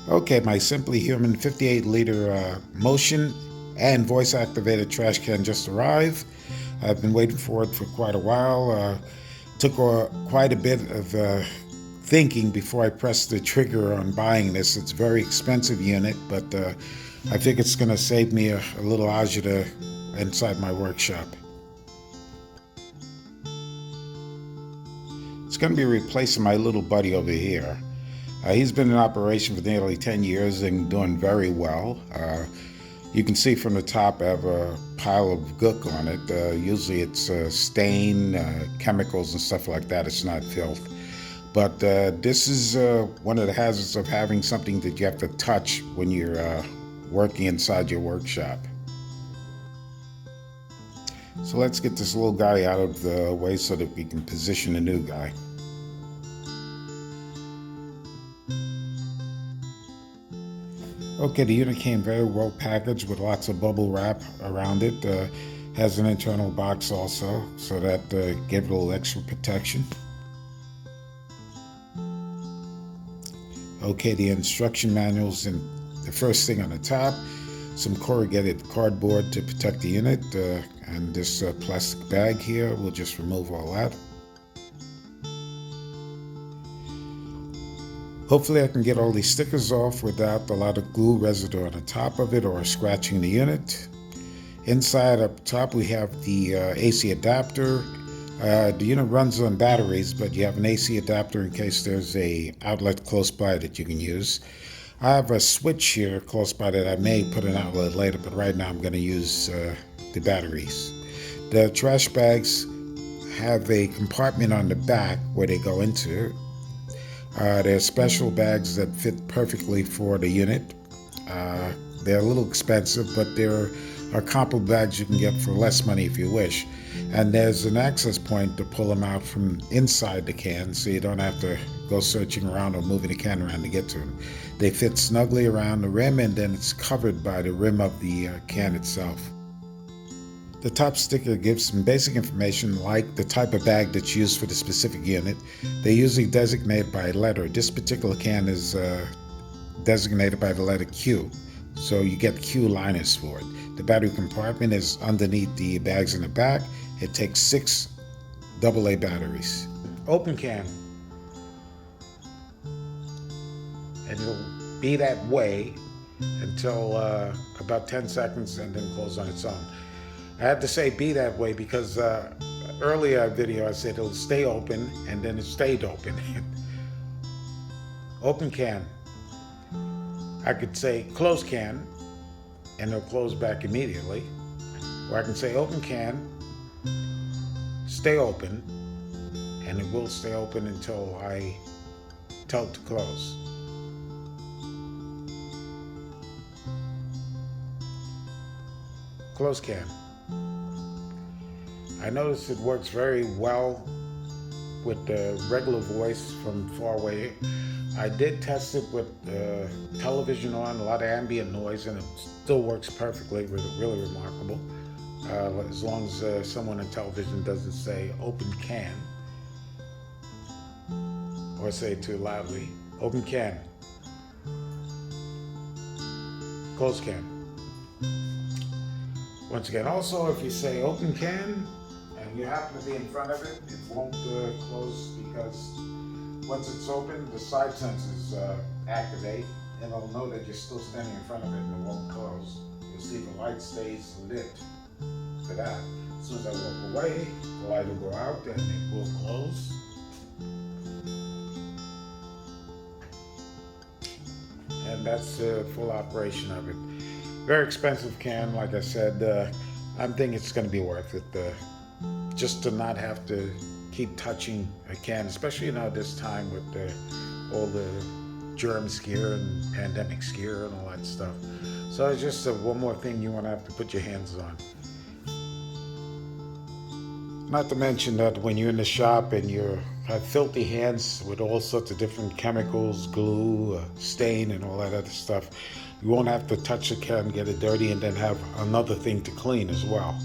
Okay, my Simply Human 58-liter motion and voice-activated trash can just arrived. I've been waiting for it for quite a while. Took quite a bit of thinking before I pressed the trigger on buying this. It's a very expensive unit, but I think it's going to save me a little agita inside my workshop. It's going to be replacing my little buddy over here. He's been in operation for nearly 10 years and doing very well. You can see from the top I have a pile of gook on it. Usually it's stain, chemicals and stuff like that. It's not filth. But this is one of the hazards of having something that you have to touch when you're working inside your workshop. So let's get this little guy out of the way so that we can position a new guy. Okay, the unit came very well packaged with lots of bubble wrap around it. Has an internal box also, so that gave it a little extra protection. Okay, the instruction manual's in the first thing on the top. Some corrugated cardboard to protect the unit, and this plastic bag here. We'll just remove all that. Hopefully I can get all these stickers off without a lot of glue residue on the top of it or scratching the unit. Inside up top we have the AC adapter. The unit runs on batteries, but you have an AC adapter in case there's a outlet close by that you can use. I have a switch here close by that I may put an outlet later, but right now I'm going to use the batteries. The trash bags have a compartment on the back where they go into. They're special bags that fit perfectly for the unit. They're a little expensive, but there are comparable bags you can get for less money if you wish. And there's an access point to pull them out from inside the can, so you don't have to go searching around or moving the can around to get to them. They fit snugly around the rim, and then it's covered by the rim of the can itself. The top sticker gives some basic information like the type of bag that's used for the specific unit. They're usually designated by a letter. This particular can is designated by the letter Q, so you get Q liners for it. The battery compartment is underneath the bags in the back. It takes 6 AA batteries. Open can. And it'll be that way until about 10 seconds and then close on its own. I had to say be that way because earlier video I said it'll stay open, and then it stayed open. Open can. I could say close can, and it'll close back immediately. Or I can say open can, stay open, and it will stay open until I tell it to close. Close can. I noticed it works very well with the regular voice from far away. I did test it with the television on, a lot of ambient noise, and it still works perfectly, really remarkable. As long as someone on television doesn't say open can, or say it too loudly. Open can. Close can. Once again, also if you say open can, and you happen to be in front of it, it won't close because once it's open, the side sensors activate, and it'll know that you're still standing in front of it and it won't close. You'll see the light stays lit for that. As soon as I walk away, the light will go out and it will close. And that's the full operation of it. Very expensive can, like I said. I'm thinking it's going to be worth it. Just to not have to keep touching a can, especially this time with all the germ scare and pandemic scare and all that stuff. So it's just one more thing you want to have to put your hands on. Not to mention that when you're in the shop and you have filthy hands with all sorts of different chemicals, glue, stain, and all that other stuff, you won't have to touch the can, get it dirty, and then have another thing to clean as well.